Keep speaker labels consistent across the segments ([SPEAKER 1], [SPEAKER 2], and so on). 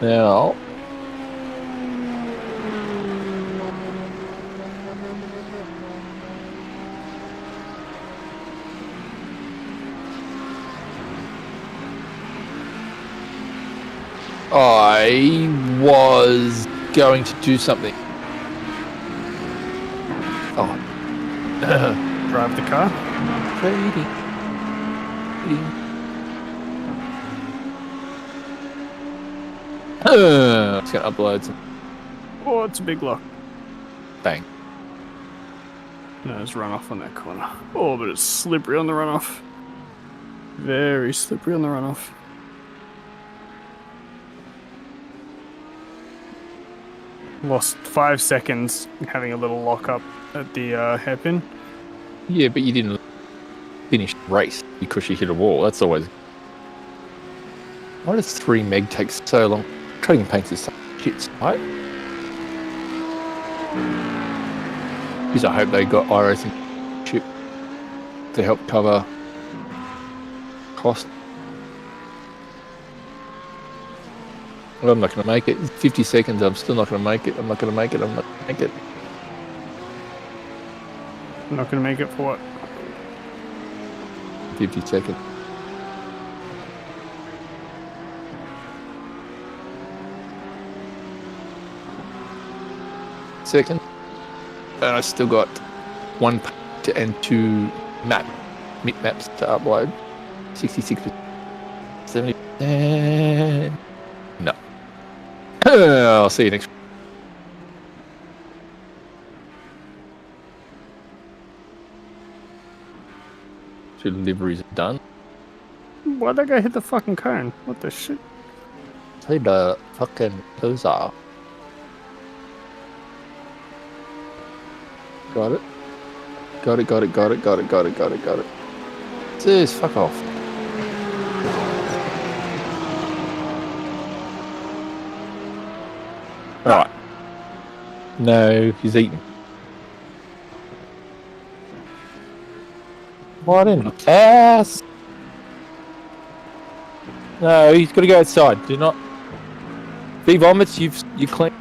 [SPEAKER 1] Now, I was going to do something. Oh.
[SPEAKER 2] Drive the car.
[SPEAKER 1] Trading. It's going to upload some.
[SPEAKER 2] Oh, it's a big lock.
[SPEAKER 1] Bang.
[SPEAKER 2] No, there's runoff on that corner. Oh, but it's slippery on the runoff. Very slippery on the runoff. Lost 5 seconds having a little lock up at the hairpin.
[SPEAKER 1] Yeah, but you didn't finish the race because you hit a wall. That's always. Why does 3 meg take so long? Trading paints is such shit, right? Because I hope they got iRacing chip to help cover cost. Well, I'm not going to make it. 50 seconds, I'm still not going to make it. I'm not going to make it. I'm not going to make it.
[SPEAKER 2] I'm not going to make it for what?
[SPEAKER 1] 50 seconds. Second. And I still got 1 and 2 mid maps to upload. 66%. 70%. No. I'll see you next week. Two deliveries are done.
[SPEAKER 2] Why'd that guy hit the fucking cone? What the shit?
[SPEAKER 1] Say the fucking loser. Got it. Got it. Jeez, fuck off. Alright. No, he's eating. What in the ass? No, he's got to go outside. Do not. If he vomits, you clean.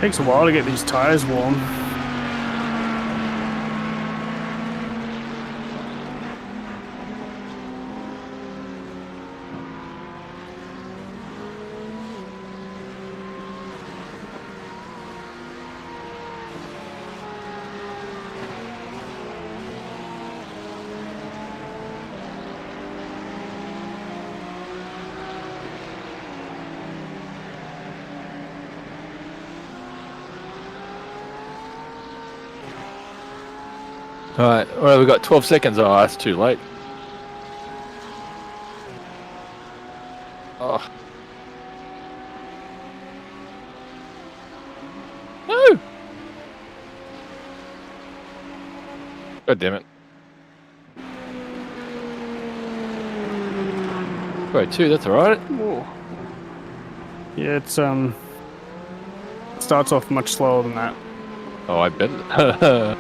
[SPEAKER 2] Takes a while to get these tires warm.
[SPEAKER 1] Alright, well, we've got 12 seconds. Oh, that's too late. Oh. No! God damn it. Wait, 2, that's alright.
[SPEAKER 2] Yeah, it's starts off much slower than that.
[SPEAKER 1] Oh, I bet.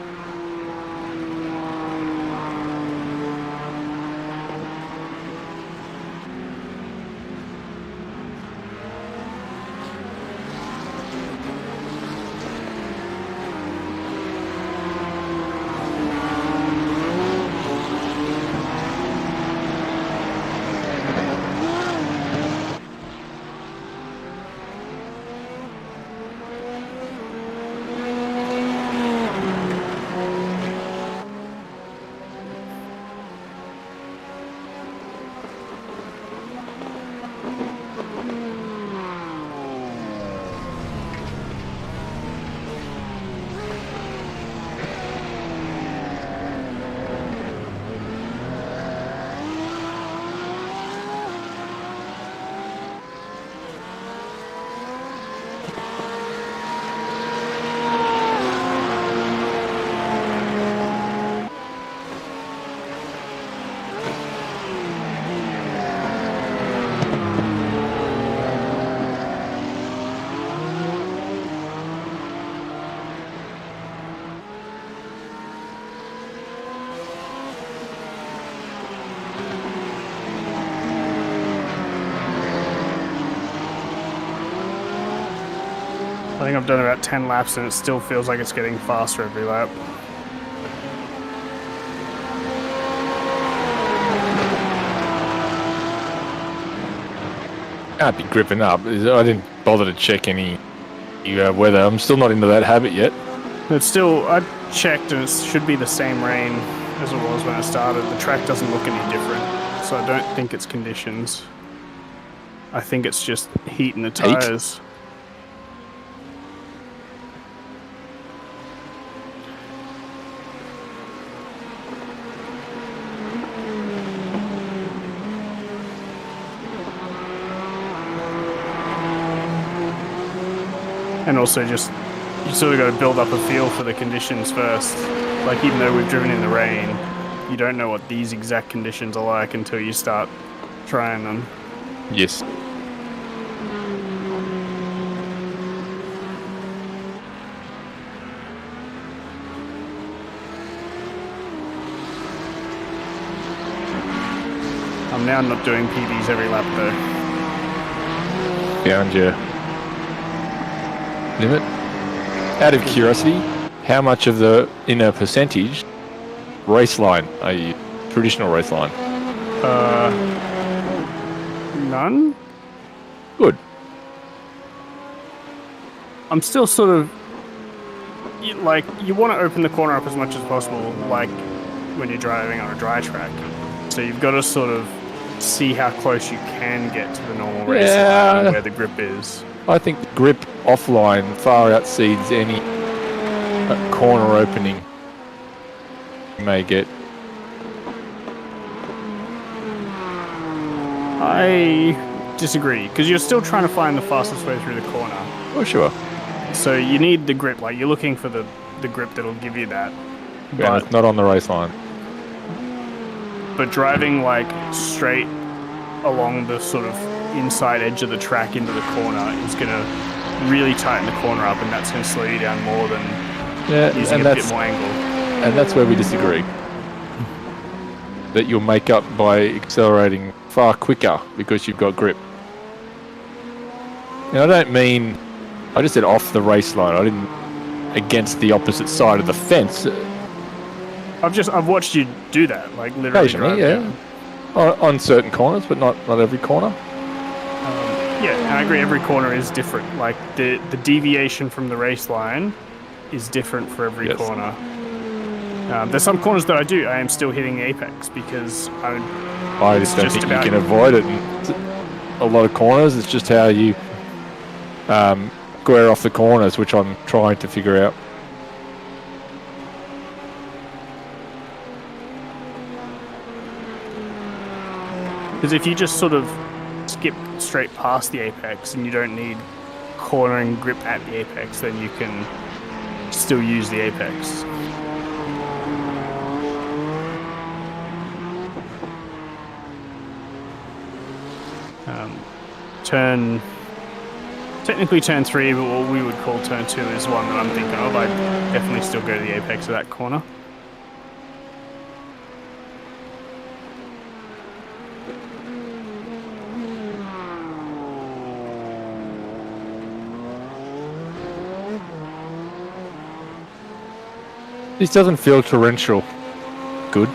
[SPEAKER 2] I think I've done about 10 laps and it still feels like it's getting faster every lap.
[SPEAKER 1] Can't be gripping up. I didn't bother to check any weather. I'm still not into that habit yet.
[SPEAKER 2] It's still, I checked and it should be the same rain as it was when I started. The track doesn't look any different, so I don't think it's conditions. I think it's just heat in the tyres. And also just, you sort of got to build up a feel for the conditions first. Like, even though we've driven in the rain, you don't know what these exact conditions are like until you start trying them.
[SPEAKER 1] Yes.
[SPEAKER 2] I'm now not doing PBs every lap though.
[SPEAKER 1] Found your limit. Out of curiosity, how much of the inner percentage race line are you? Traditional race line?
[SPEAKER 2] None?
[SPEAKER 1] Good.
[SPEAKER 2] I'm still sort of, like, you want to open the corner up as much as possible, like when you're driving on a dry track. So you've got to sort of see how close you can get to the normal race line and where the grip is.
[SPEAKER 1] I think the grip offline far exceeds any corner opening you may get.
[SPEAKER 2] I disagree, because you're still trying to find the fastest way through the corner.
[SPEAKER 1] Oh, sure.
[SPEAKER 2] So you need the grip, like you're looking for the grip that'll give you that.
[SPEAKER 1] Yeah, it's not on the race line.
[SPEAKER 2] But driving like straight along the sort of inside edge of the track into the corner is going to really tighten the corner up, and that's going to slow you down more than using a bit more angle.
[SPEAKER 1] And that's where we disagree. That you'll make up by accelerating far quicker because you've got grip. And I don't mean, I just said off the race line. I didn't against the opposite side of the fence.
[SPEAKER 2] I've watched you do that, like literally.
[SPEAKER 1] Occasionally, yeah. On certain corners, but not every corner.
[SPEAKER 2] Yeah, and I agree. Every corner is different. Like the deviation from the race line is different for every corner. There's some corners that I am still hitting the apex because I
[SPEAKER 1] just don't think you can avoid it. And a lot of corners, it's just how you square off the corners, which I'm trying to figure out.
[SPEAKER 2] Because if you just sort of skip straight past the apex and you don't need cornering grip at the apex, then you can still use the apex. Technically turn 3, but what we would call turn 2 is one that I'm thinking of. I'd definitely still go to the apex of that corner.
[SPEAKER 1] This doesn't feel torrential. Good.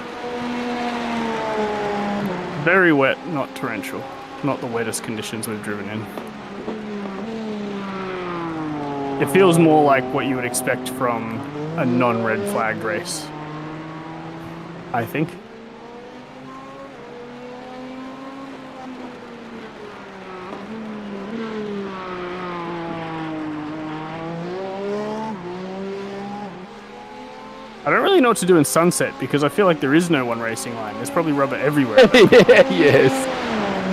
[SPEAKER 2] Very wet, not torrential. Not the wettest conditions we've driven in. It feels more like what you would expect from a non-red flagged race, I think. I don't really know what to do in Sunset because I feel like there is no one racing line. There's probably rubber everywhere.
[SPEAKER 1] Yes,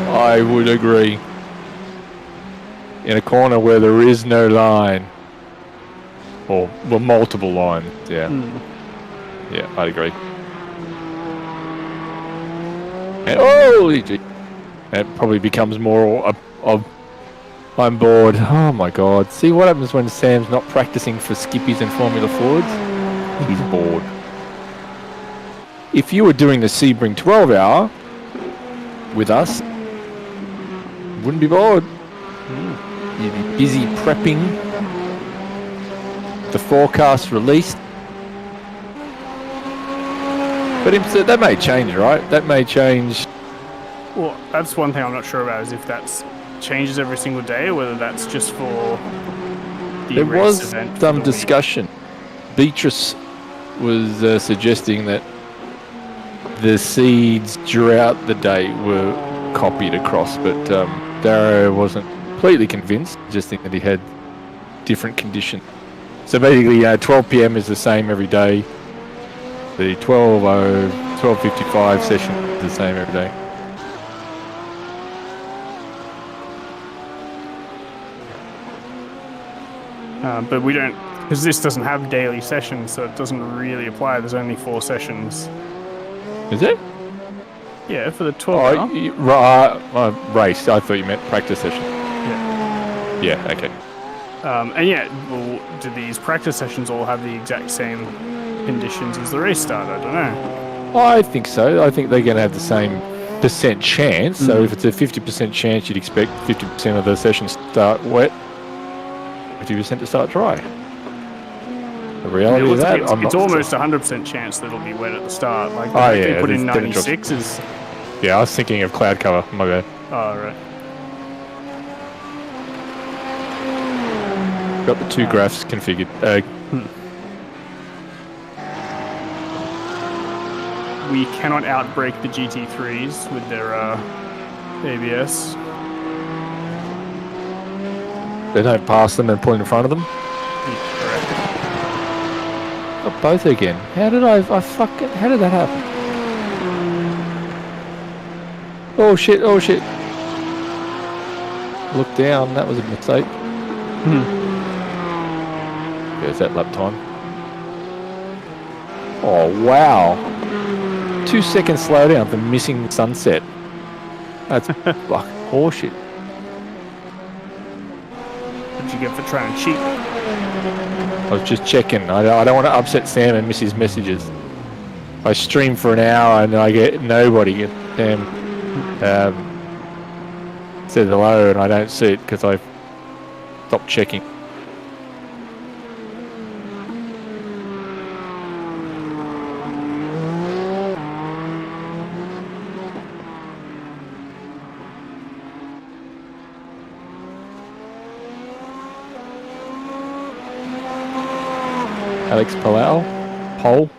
[SPEAKER 1] I would agree. In a corner where there is no line, or multiple lines, yeah. Yeah, I'd agree. And, holy gee. It probably becomes more of I'm bored. Oh my god. See what happens when Sam's not practicing for skippies and Formula Fords? He's bored. If you were doing the Sebring 12 hour with us, you wouldn't be bored. You'd be busy prepping the forecast released. But that may change, right? That may change.
[SPEAKER 2] Well, that's one thing I'm not sure about, is if that changes every single day or whether that's just for the
[SPEAKER 1] There
[SPEAKER 2] race
[SPEAKER 1] was
[SPEAKER 2] event for
[SPEAKER 1] some
[SPEAKER 2] the
[SPEAKER 1] discussion. Beatrice was suggesting that the seeds throughout the day were copied across, but Darrow wasn't completely convinced, just think that he had different conditions. So basically, 12 p.m. is the same every day. The 12:55 session is the same every day.
[SPEAKER 2] But we don't, because this doesn't have daily sessions, so it doesn't really apply. There's only 4 sessions.
[SPEAKER 1] Is it?
[SPEAKER 2] Yeah, for the 12
[SPEAKER 1] hour. Race. I thought you meant practice session.
[SPEAKER 2] Yeah.
[SPEAKER 1] Yeah, okay.
[SPEAKER 2] And yeah, well, do these practice sessions all have the exact same conditions as the race start? I don't know.
[SPEAKER 1] I think so. I think they're going to have the same percent chance. So if it's a 50% chance, you'd expect 50% of the sessions to start wet, 50% to start dry. The reality of that,
[SPEAKER 2] it's almost 100% chance that it'll be wet at the start. Like they put in 96 is.
[SPEAKER 1] Yeah, I was thinking of cloud cover. My bad.
[SPEAKER 2] Oh right.
[SPEAKER 1] Got the 2 graphs configured.
[SPEAKER 2] We cannot outbrake the GT3s with their ABS.
[SPEAKER 1] They don't pass them and pull in front of them.
[SPEAKER 2] Correct.
[SPEAKER 1] Got both again. How did how did that happen? Oh shit! Look down. That was a mistake. There's that lap time. Oh wow! 2 seconds slowdown for missing sunset. That's fuck horseshit.
[SPEAKER 2] What'd you get for trying to cheat?
[SPEAKER 1] I was just checking. I don't want to upset Sam and miss his messages. I stream for an hour and I get nobody. Sam said hello and I don't see it because I stopped checking. Alex Palau, Pole.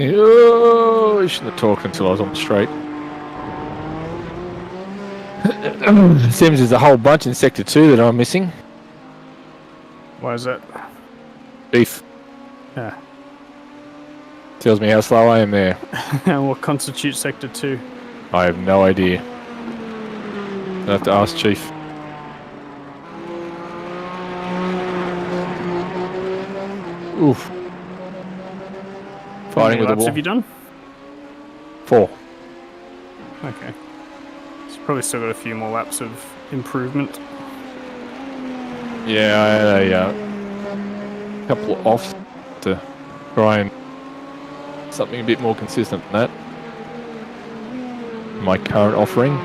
[SPEAKER 1] Oh, I shouldn't have talked until I was on the straight. Seems there's a whole bunch in Sector 2 that I'm missing.
[SPEAKER 2] Why is that?
[SPEAKER 1] Beef.
[SPEAKER 2] Yeah.
[SPEAKER 1] Tells me how slow I am there.
[SPEAKER 2] And what constitutes Sector 2?
[SPEAKER 1] I have no idea. I'll have to ask Chief. Oof. Fighting with the
[SPEAKER 2] laps
[SPEAKER 1] wall.
[SPEAKER 2] have you done?
[SPEAKER 1] 4.
[SPEAKER 2] Okay. So you probably still got a few more laps of improvement.
[SPEAKER 1] Yeah, I had a couple of offs to try and something a bit more consistent than that. My current offering.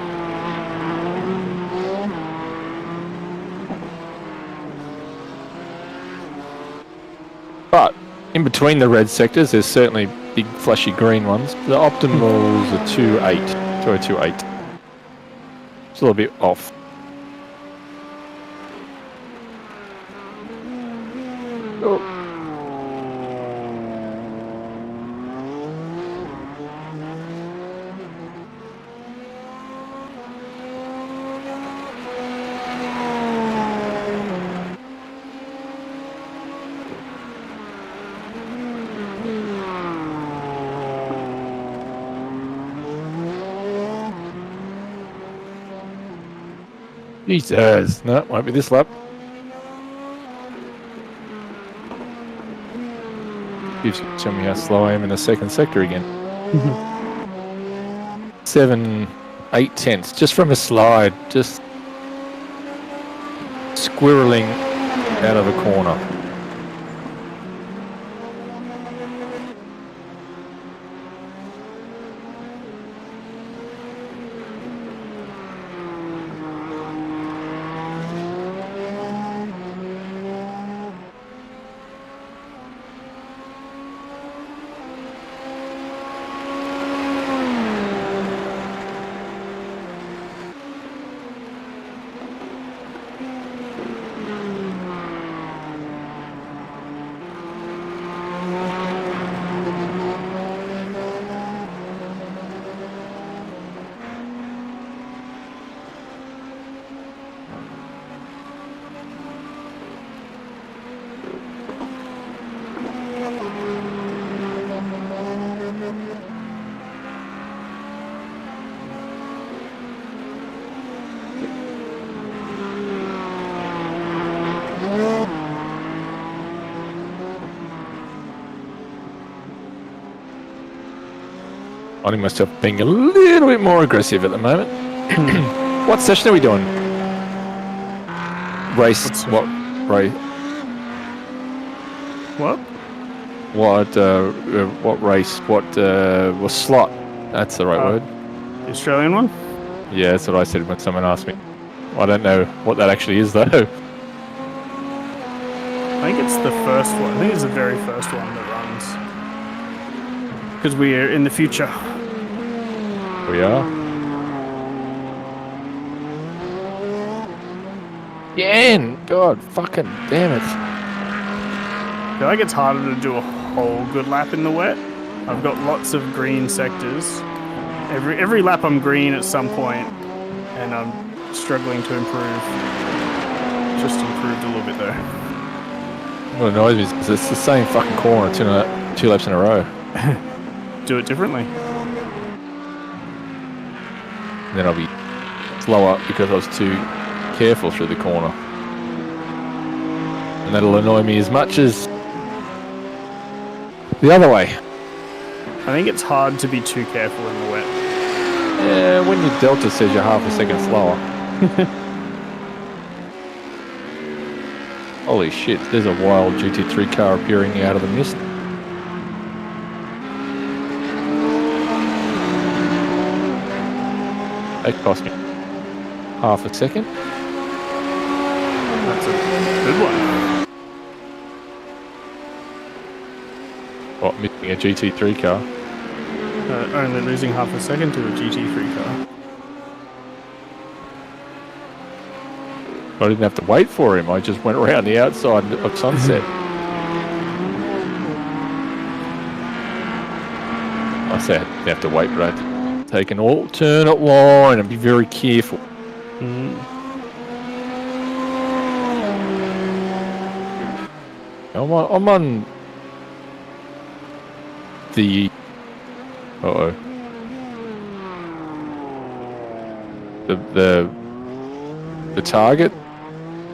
[SPEAKER 1] But in between the red sectors, there's certainly big flashy green ones. The optimals are 2.8. 2.8. It's a little bit off. Oh. Jesus. No, won't be this lap. Show me how slow I am in the second sector again. 7, 8 tenths, just from a slide, just squirreling out of a corner. Finding myself being a little bit more aggressive at the moment. What session are we doing? Race. What race?
[SPEAKER 2] What?
[SPEAKER 1] What race? What slot? That's the right word.
[SPEAKER 2] The Australian one?
[SPEAKER 1] Yeah, that's what I said when someone asked me. I don't know what that actually is, though.
[SPEAKER 2] I think it's the first one. I think it's the very first one that runs. Because we are in the future.
[SPEAKER 1] We are. Again! God, fucking damn it.
[SPEAKER 2] I feel like it's harder to do a whole good lap in the wet. I've got lots of green sectors. Every lap I'm green at some point, and I'm struggling to improve. Just improved a little bit though.
[SPEAKER 1] What annoys me is it's the same fucking corner two laps in a row.
[SPEAKER 2] Do it differently.
[SPEAKER 1] And then I'll be slower because I was too careful through the corner. And that'll annoy me as much as the other way.
[SPEAKER 2] I think it's hard to be too careful in the wet.
[SPEAKER 1] Yeah, when your delta says you're half a second slower. Holy shit, there's a wild GT3 car appearing out of the mist. That cost me half a second.
[SPEAKER 2] That's a good one.
[SPEAKER 1] What, missing a GT3 car?
[SPEAKER 2] Only losing half a second to a GT3 car.
[SPEAKER 1] I didn't have to wait for him, I just went around the outside of Sunset. I said I didn't have to wait, but I had to take an alternate line and be very careful. I'm on the the target,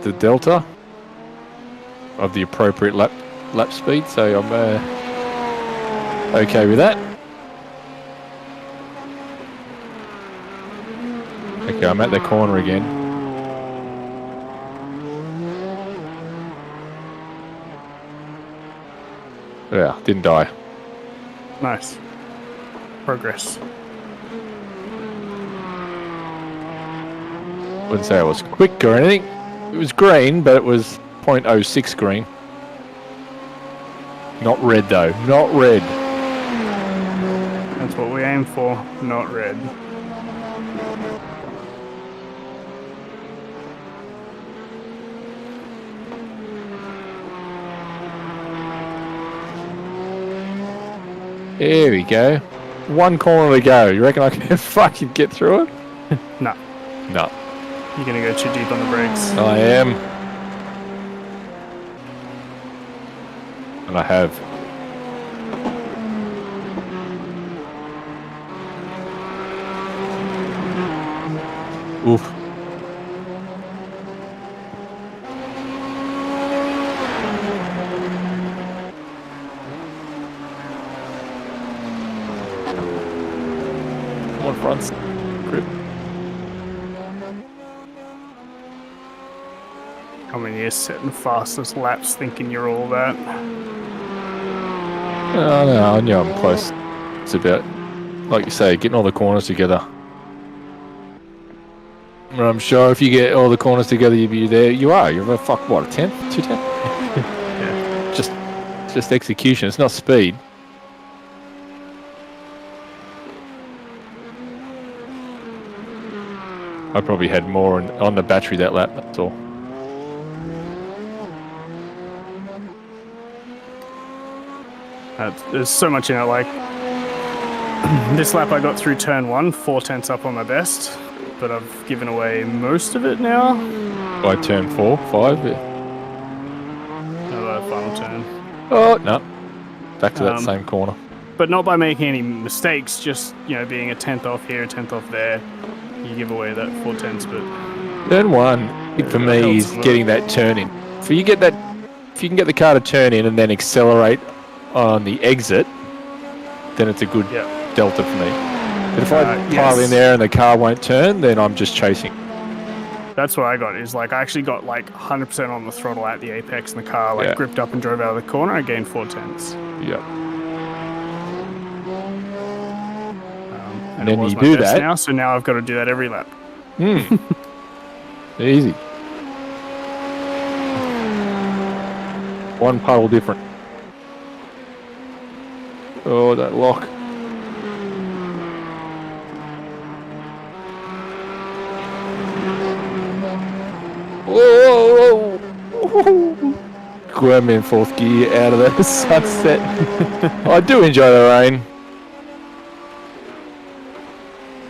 [SPEAKER 1] the delta of the appropriate lap speed, so I'm okay with that. Okay, I'm at the corner again. Yeah, didn't die.
[SPEAKER 2] Nice. Progress.
[SPEAKER 1] Wouldn't say I was quick or anything. It was green, but it was 0.06 green. Not red though, not red.
[SPEAKER 2] That's what we aim for, not red.
[SPEAKER 1] There we go. One corner to go. You reckon I can fucking get through it?
[SPEAKER 2] No.
[SPEAKER 1] No.
[SPEAKER 2] You're gonna go too deep on the brakes.
[SPEAKER 1] I am. And I have. Oof. front grip.
[SPEAKER 2] Coming here, setting fastest laps, thinking you're all that.
[SPEAKER 1] Oh, no, I knew I'm close. It's about, like you say, getting all the corners together. I'm sure if you get all the corners together, you'll be there. You are. You're about, fuck, what, a 10th? 2 10th?
[SPEAKER 2] Yeah.
[SPEAKER 1] Just execution. It's not speed. I probably had more on the battery that lap, that's all.
[SPEAKER 2] There's so much in it, like this lap I got through turn 1, 4 tenths up on my best, but I've given away most of it now.
[SPEAKER 1] By turn 4, 5, yeah.
[SPEAKER 2] Another final turn.
[SPEAKER 1] Oh, no. Back to that same corner.
[SPEAKER 2] But not by making any mistakes, just, you know, being a 10th off here, a 10th off there. You give away that 4 tenths, but...
[SPEAKER 1] Turn 1, for me, is getting that turn in. If you can get the car to turn in and then accelerate on the exit, then it's a good delta for me. But if I pile in there and the car won't turn, then I'm just chasing.
[SPEAKER 2] That's what I got, is like I actually got like 100% on the throttle at the apex and the car like gripped up and drove out of the corner. I gained 4 tenths.
[SPEAKER 1] Yep.
[SPEAKER 2] And then you do that now, so now I've got to do that every lap.
[SPEAKER 1] Easy. One puddle different. Oh, that lock. Whoa! Squirm in 4th gear out of the sunset. I do enjoy the rain.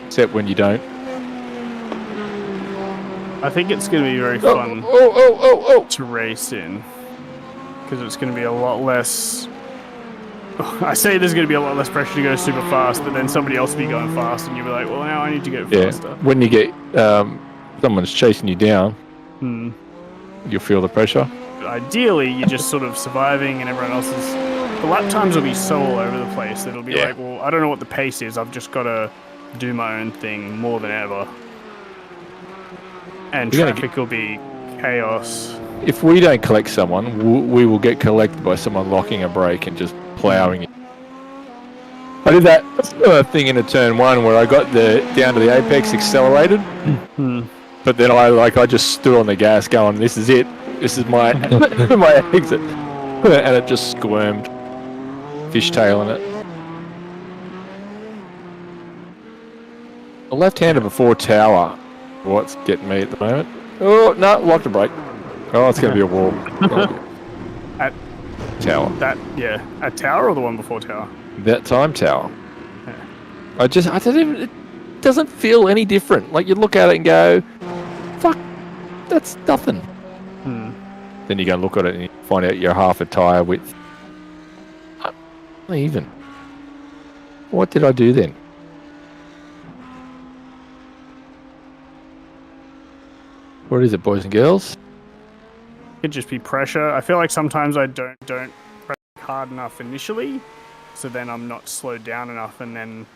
[SPEAKER 1] Except when you don't.
[SPEAKER 2] I think it's going to be very fun to race in. Because it's going to be a lot less... I say there's going to be a lot less pressure to go super fast, but then somebody else will be going fast and you'll be like, well, now I need to go faster.
[SPEAKER 1] When you get... someone's chasing you down, you'll feel the pressure.
[SPEAKER 2] But ideally, you're just sort of surviving and everyone else is... The lap times will be so all over the place that it'll be like, well, I don't know what the pace is. I've just got to do my own thing more than ever. And traffic will be chaos.
[SPEAKER 1] If we don't collect someone, we will get collected by someone locking a brake and just ploughing it. I did that thing in a turn 1 where I got down to the apex, accelerated, but then I just stood on the gas going, this is it. This is my my exit. And it just squirmed, fishtailing it. The left-hander before tower, what's getting me at the moment? Oh, no, locked a brake. Oh, it's going to be a wall.
[SPEAKER 2] At
[SPEAKER 1] tower.
[SPEAKER 2] At tower or the one before tower?
[SPEAKER 1] That time tower.
[SPEAKER 2] Yeah.
[SPEAKER 1] It doesn't feel any different. Like you look at it and go, fuck, that's nothing. Then you go and look at it and you find out you're half a tyre width. Not even. What did I do then? What is it, boys and girls?
[SPEAKER 2] Could just be pressure. I feel like sometimes I don't press hard enough initially, so then I'm not slowed down enough, and then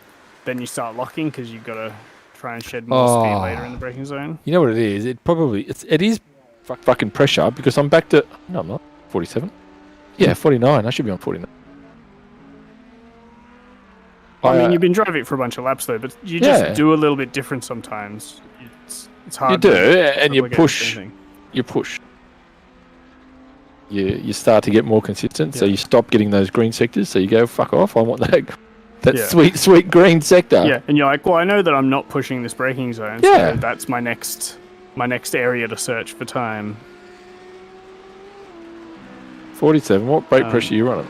[SPEAKER 2] you start locking because you've got to try and shed more speed later in the braking zone.
[SPEAKER 1] You know what it is? It is fucking pressure because I'm back to... No, I'm not. 47? Yeah, 49. I should be on 49.
[SPEAKER 2] I mean, you've been driving for a bunch of laps though, but you just do a little bit different sometimes. It's hard.
[SPEAKER 1] You do, and you push. You push. You start to get more consistent, so you stop getting those green sectors. So you go, fuck off! I want that sweet green sector.
[SPEAKER 2] Yeah, and you're like, well, I know that I'm not pushing this braking zone. So that's my next area to search for time.
[SPEAKER 1] 47. What brake pressure are you running?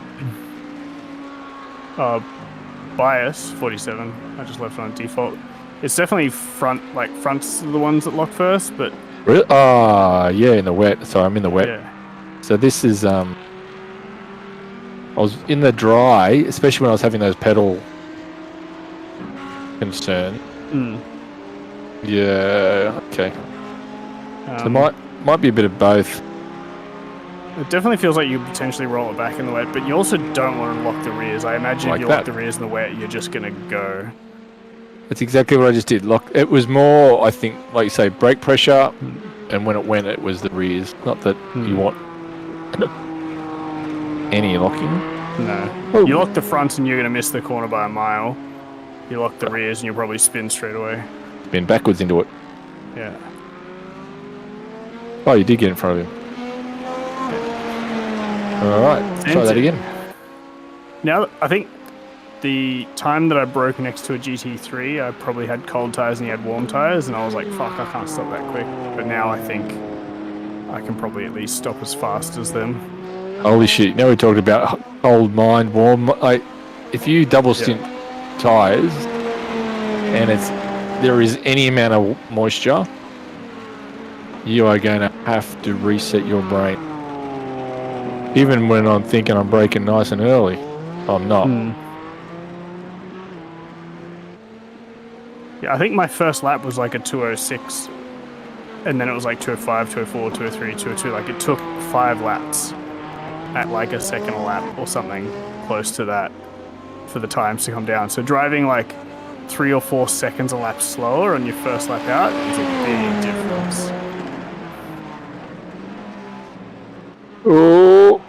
[SPEAKER 2] Bias 47. I just left it on default. It's definitely fronts are the ones that lock first, but
[SPEAKER 1] really? Yeah, in the wet. So I'm in the wet.
[SPEAKER 2] Yeah.
[SPEAKER 1] So this is I was in the dry, especially when I was having those pedal concern. Yeah. Okay. So might be a bit of both.
[SPEAKER 2] It definitely feels like you potentially roll it back in the wet, but you also don't want to lock the rears. I imagine if you lock the rears in the wet, you're just going to go.
[SPEAKER 1] That's exactly what I just did. Lock. It was more, I think, like you say, brake pressure, and when it went, it was the rears. Not that you want any locking.
[SPEAKER 2] No.
[SPEAKER 1] Oh.
[SPEAKER 2] You lock the front and you're going to miss the corner by a mile. You lock the rears and you'll probably spin straight away.
[SPEAKER 1] Spin backwards into it.
[SPEAKER 2] Yeah.
[SPEAKER 1] Oh, you did get in front of him. All right, try that again.
[SPEAKER 2] Now, I think the time that I broke next to a GT3, I probably had cold tires and he had warm tires, and I was like, fuck, I can't stop that quick. But now I think I can probably at least stop as fast as them.
[SPEAKER 1] Holy shit! Now we talked about cold mind, warm. Like, if you double stint tires, and there is any amount of moisture, you are going to have to reset your brain. Even when I'm thinking I'm braking nice and early, I'm not.
[SPEAKER 2] Yeah, I think my first lap was like a 2:06, and then it was like 2:05, 2:04, 2:03, 2:02. Like, it took 5 laps at like a second a lap or something close to that for the times to come down. So driving like 3 or 4 seconds a lap slower on your first lap out is a big difference.
[SPEAKER 1] Oh.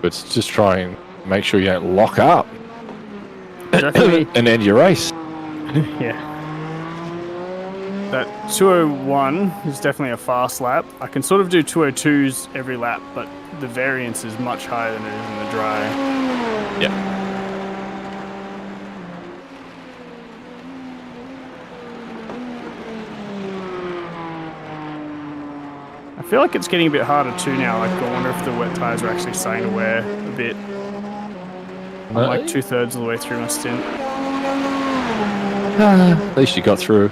[SPEAKER 1] But just try and make sure you don't lock up and end your race.
[SPEAKER 2] Yeah. That 2:01 is definitely a fast lap. I can sort of do 2:02s every lap, but the variance is much higher than it is in the dry.
[SPEAKER 1] Yeah.
[SPEAKER 2] I feel like it's getting a bit harder too now. Like, I wonder if the wet tires are actually starting to wear a bit. I'm like 2/3 of the way through my stint.
[SPEAKER 1] At least you got through.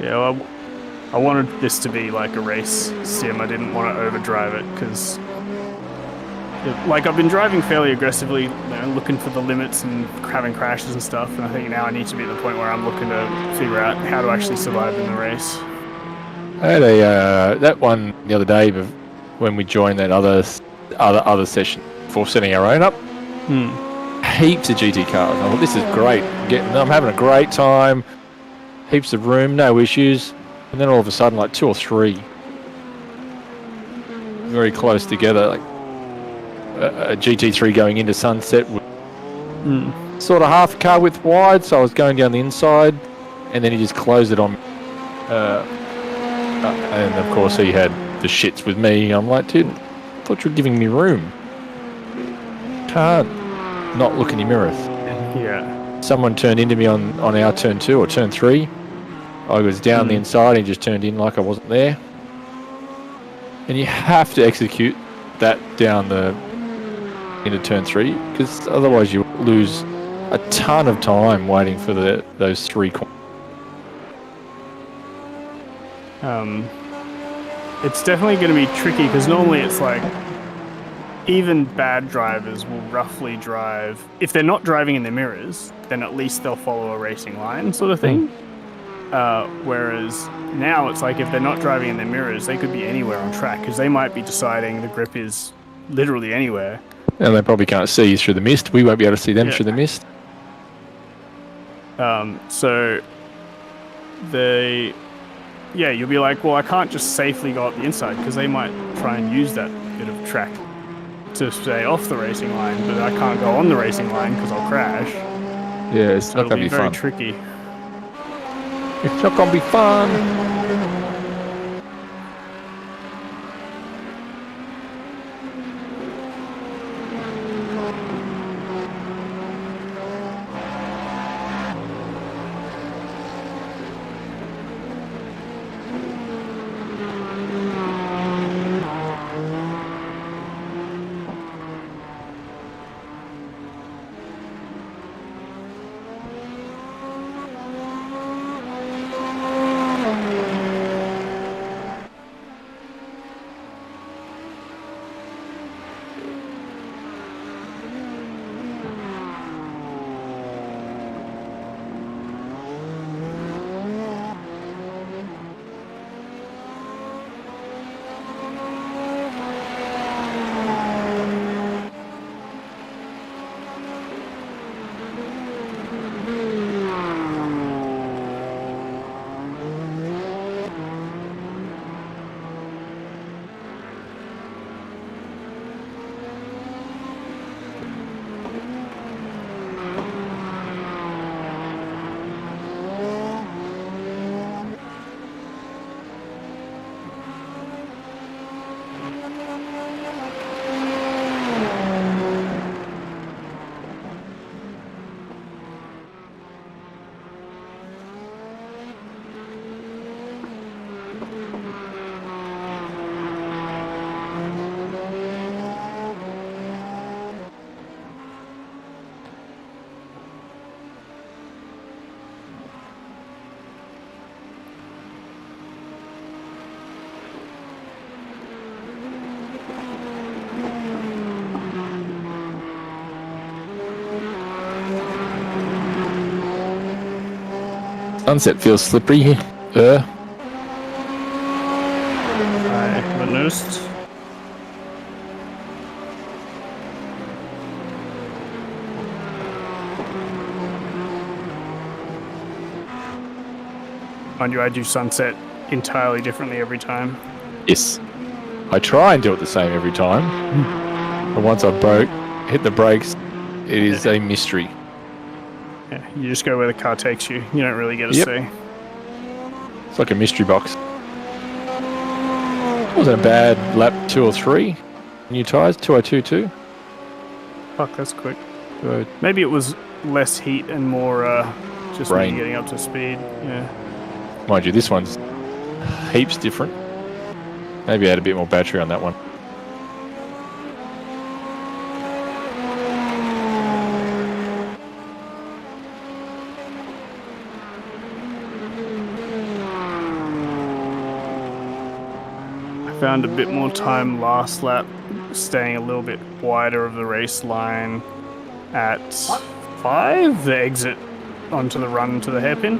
[SPEAKER 2] Yeah, well, I wanted this to be like a race sim. I didn't want to overdrive it because, like, I've been driving fairly aggressively, looking for the limits and having crashes and stuff. And I think now I need to be at the point where I'm looking to figure out how to actually survive in the race.
[SPEAKER 1] I had that one the other day when we joined that other session for setting our own up. Heaps of GT cars. I thought, this is great. I'm having a great time. Heaps of room, no issues. And then all of a sudden, like 2 or 3, very close together, like a GT3 going into Sunset, sort of half a car width wide. So I was going down the inside, and then he just closed it on. And of course he had the shits with me. I'm like, dude, I thought you were giving me room. Can't not look in your mirrors.
[SPEAKER 2] Yeah.
[SPEAKER 1] Someone turned into me on our turn 2 or turn 3. I was down the inside, and he just turned in like I wasn't there. And you have to execute that down into turn 3, because otherwise you lose a ton of time waiting for those 3 corners.
[SPEAKER 2] It's definitely going to be tricky because normally it's like even bad drivers will roughly drive. If they're not driving in their mirrors, then at least they'll follow a racing line sort of thing. Whereas now it's like if they're not driving in their mirrors, they could be anywhere on track because they might be deciding the grip is literally anywhere.
[SPEAKER 1] And they probably can't see you through the mist. We won't be able to see them through the mist.
[SPEAKER 2] So you'll be like, well, I can't just safely go up the inside because they might try and use that bit of track to stay off the racing line, but I can't go on the racing line because I'll crash.
[SPEAKER 1] Yeah, it's not going to be fun.
[SPEAKER 2] It'll be very tricky.
[SPEAKER 1] It's not going to be fun. Sunset feels slippery here.
[SPEAKER 2] I haven't noticed. Mind you, I do sunset entirely differently every time.
[SPEAKER 1] Yes. I try and do it the same every time. But once I hit the brakes, it is a mystery.
[SPEAKER 2] Yeah, you just go where the car takes you. You don't really get a say.
[SPEAKER 1] It's like a mystery box. Wasn't a bad lap 2 or 3. New tyres, 2022.
[SPEAKER 2] Fuck, that's quick. Maybe it was less heat and more just me getting up to speed. Yeah.
[SPEAKER 1] Mind you, this one's heaps different. Maybe I had a bit more battery on that one.
[SPEAKER 2] Found a bit more time last lap, staying a little bit wider of the race line at 5, the exit onto the run to the hairpin.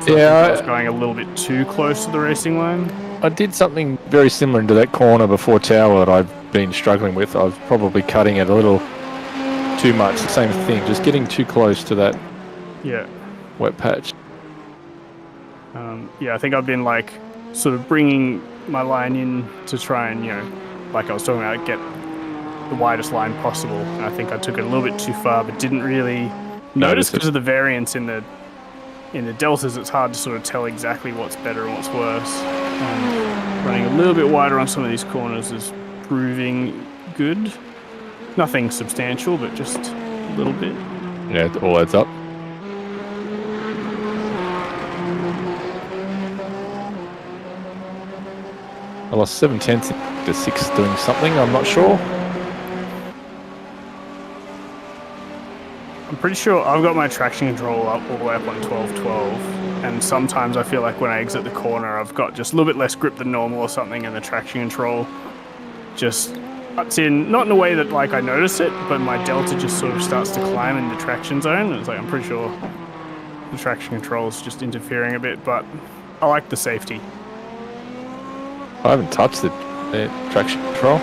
[SPEAKER 2] So I was going a little bit too close to the racing line.
[SPEAKER 1] I did something very similar into that corner before Tower that I've been struggling with. I was probably cutting it a little too much. The same thing, just getting too close to that wet patch.
[SPEAKER 2] Yeah, I think I've been like sort of bringing my line in to try and, like I was talking about, get the widest line possible. And I think I took it a little bit too far, but didn't really notice because of the variance in the deltas. It's hard to sort of tell exactly what's better and what's worse. And running a little bit wider on some of these corners is proving good. Nothing substantial, but just a little bit.
[SPEAKER 1] Yeah, it all adds up. I lost 7/10 to 6 doing something, I'm not sure.
[SPEAKER 2] I'm pretty sure I've got my traction control up all the way up on 12.12, and sometimes I feel like when I exit the corner I've got just a little bit less grip than normal or something, and the traction control just cuts in, not in a way that like I notice it, but my delta just sort of starts to climb in the traction zone, and it's like I'm pretty sure the traction control is just interfering a bit, but I like the safety.
[SPEAKER 1] I haven't touched the traction control.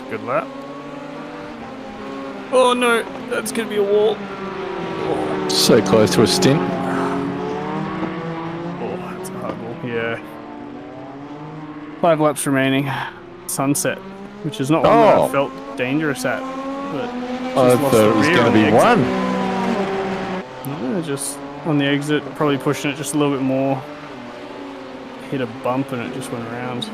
[SPEAKER 2] good lap. Oh no, that's gonna be a wall.
[SPEAKER 1] So close to a stint.
[SPEAKER 2] Oh, that's a hard wall. Yeah. 5 laps remaining. Sunset, which is not one that I felt dangerous at, but
[SPEAKER 1] I thought it was going to be one.
[SPEAKER 2] No, just on the exit, probably pushing it just a little bit more. Hit a bump and it just went around.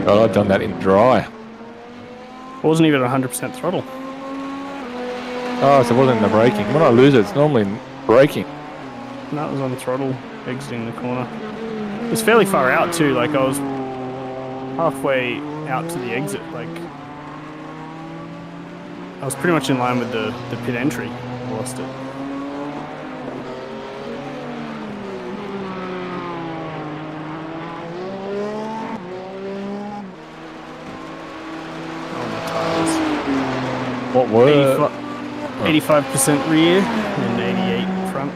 [SPEAKER 1] God, I've done that in dry.
[SPEAKER 2] Wasn't even 100% throttle.
[SPEAKER 1] Oh, so it wasn't in the braking. When I lose it, it's normally in braking.
[SPEAKER 2] No, it was on throttle, exiting the corner. It was fairly far out too, like I was halfway out to the exit, like I was pretty much in line with the pit entry. I lost it.
[SPEAKER 1] What were
[SPEAKER 2] 85% rear and 88 front,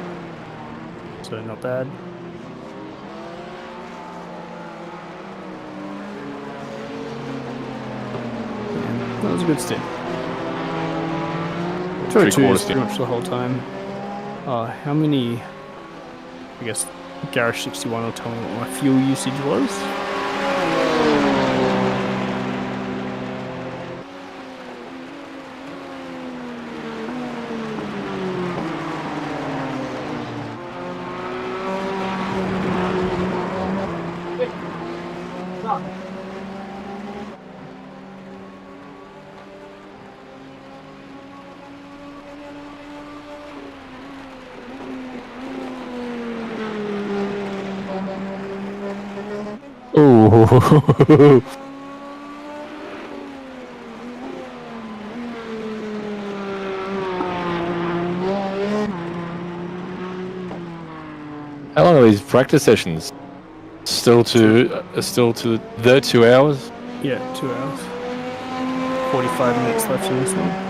[SPEAKER 2] so not bad. Yeah, that was a good stint. 202 is pretty much the whole time. How many? I guess Garage 61 will tell me what my fuel usage was.
[SPEAKER 1] Ooh. How long are these practice sessions? Still to the 2 hours?
[SPEAKER 2] Yeah, 2 hours. 45 minutes left in this one.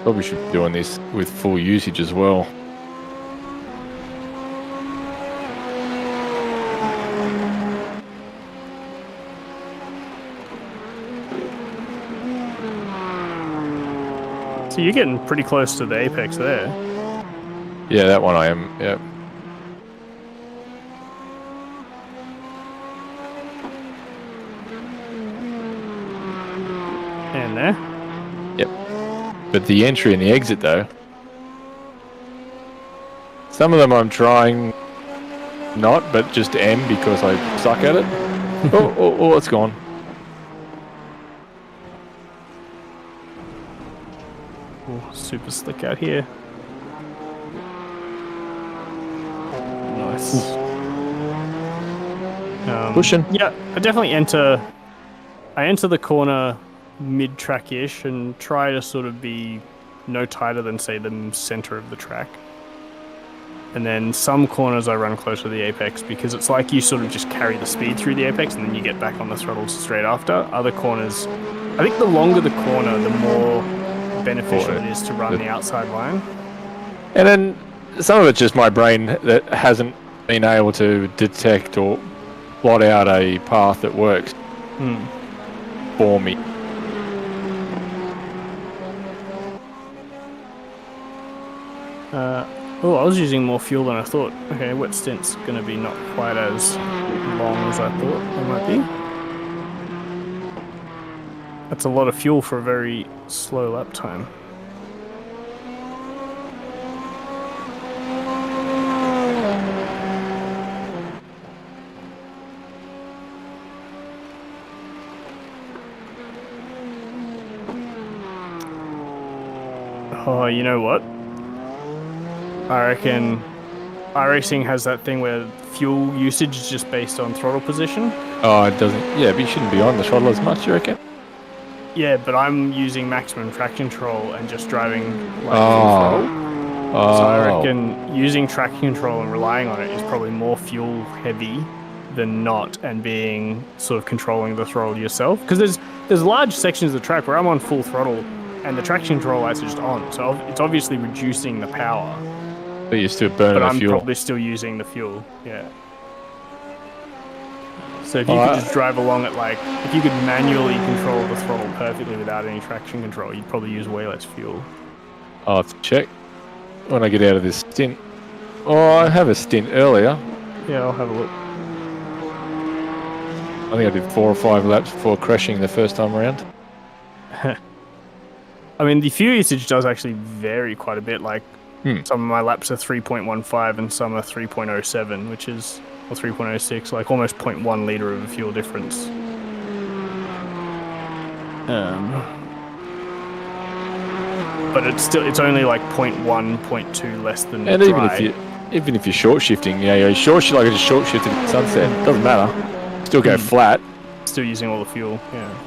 [SPEAKER 1] Probably should be doing this with full usage as well.
[SPEAKER 2] So you're getting pretty close to the apex there.
[SPEAKER 1] Yeah, that one I am, yep.
[SPEAKER 2] And there?
[SPEAKER 1] Yep. But the entry and the exit though, some of them I'm trying not, but just M because I suck at it. oh, it's gone.
[SPEAKER 2] Oh, super slick out here. Nice.
[SPEAKER 1] Pushing.
[SPEAKER 2] Yeah, I definitely enter the corner mid-track-ish and try to sort of be no tighter than, say, the center of the track. And then some corners I run closer to the apex because it's like you sort of just carry the speed through the apex and then you get back on the throttle straight after. Other corners, I think the longer the corner, the more beneficial it is to run the outside line. And
[SPEAKER 1] then some of it's just my brain that hasn't been able to detect or plot out a path that works for me.
[SPEAKER 2] I was using more fuel than I thought. Okay, wet stint's going to be not quite as long as I thought it might be. That's a lot of fuel for a very slow lap time. Oh, you know what? I reckon iRacing has that thing where fuel usage is just based on throttle position.
[SPEAKER 1] Oh, it doesn't. Yeah, but you shouldn't be on the throttle as much, you reckon?
[SPEAKER 2] Yeah, but I'm using maximum traction control and just driving like full throttle. So I reckon using traction control and relying on it is probably more fuel heavy than not, and being sort of controlling the throttle yourself. Because there's large sections of the track where I'm on full throttle, and the traction control lights are just on, so it's obviously reducing the power.
[SPEAKER 1] But you're still burning the fuel.
[SPEAKER 2] But I'm probably still using the fuel. Yeah. So if you could just drive along at if you could manually control the throttle perfectly without any traction control, you'd probably use way less fuel.
[SPEAKER 1] I'll have to check when I get out of this stint. Oh, I have a stint earlier.
[SPEAKER 2] Yeah, I'll have a look.
[SPEAKER 1] I think I did 4 or 5 laps before crashing the first time around.
[SPEAKER 2] I mean, the fuel usage does actually vary quite a bit. Some of my laps are 3.15 and some are 3.07, which is, or 3.06, like almost 0.1 litre of a fuel difference. But it's only like 0.1, 0.2 less than
[SPEAKER 1] and
[SPEAKER 2] dry.
[SPEAKER 1] even if you're short shifting, you're short shift like I just short shifted at sunset. Doesn't matter. Still go flat.
[SPEAKER 2] Still using all the fuel. Yeah.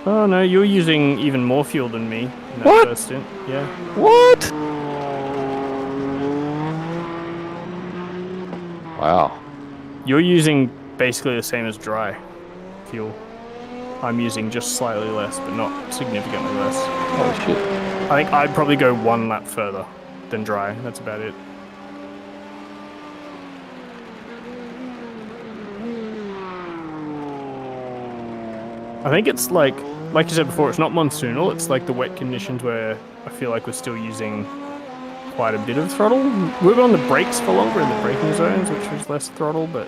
[SPEAKER 2] Oh no, you're using even more fuel than me in that first stint. Yeah.
[SPEAKER 1] What? Wow.
[SPEAKER 2] You're using basically the same as dry fuel. I'm using just slightly less, but not significantly less.
[SPEAKER 1] Oh shit.
[SPEAKER 2] I think I'd probably go 1 lap further than dry. That's about it. I think it's like you said before, it's not monsoonal. It's like the wet conditions where I feel like we're still using quite a bit of throttle. We were on the brakes for longer in the braking zones, which was less throttle, but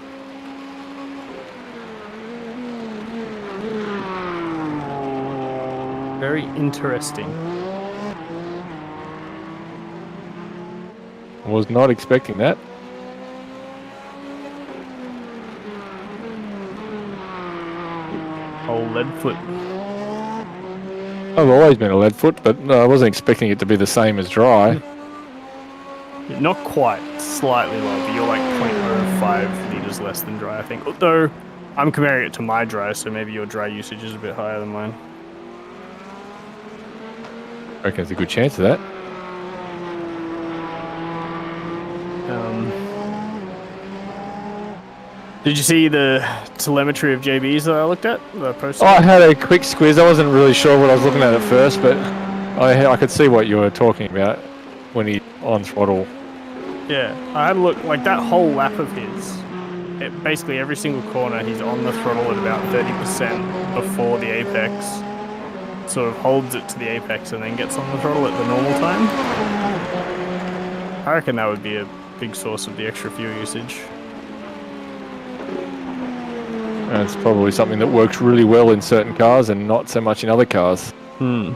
[SPEAKER 2] very interesting.
[SPEAKER 1] I was not expecting that.
[SPEAKER 2] Old Leadfoot.
[SPEAKER 1] I've always been a Leadfoot, but I wasn't expecting it to be the same as dry.
[SPEAKER 2] Not quite, slightly lower, but you're like 0.05 litres less than dry, I think. Although, I'm comparing it to my dry, so maybe your dry usage is a bit higher than mine.
[SPEAKER 1] I reckon there's a good chance of that.
[SPEAKER 2] Did you see the telemetry of JB's that I looked at? The post?
[SPEAKER 1] I had a quick squeeze. I wasn't really sure what I was looking at first, but I could see what you were talking about when he on throttle.
[SPEAKER 2] Yeah, I had a look, like that whole lap of his, basically every single corner he's on the throttle at about 30% before the apex, sort of holds it to the apex and then gets on the throttle at the normal time. I reckon that would be a big source of the extra fuel usage.
[SPEAKER 1] And it's probably something that works really well in certain cars and not so much in other cars.
[SPEAKER 2] I mean,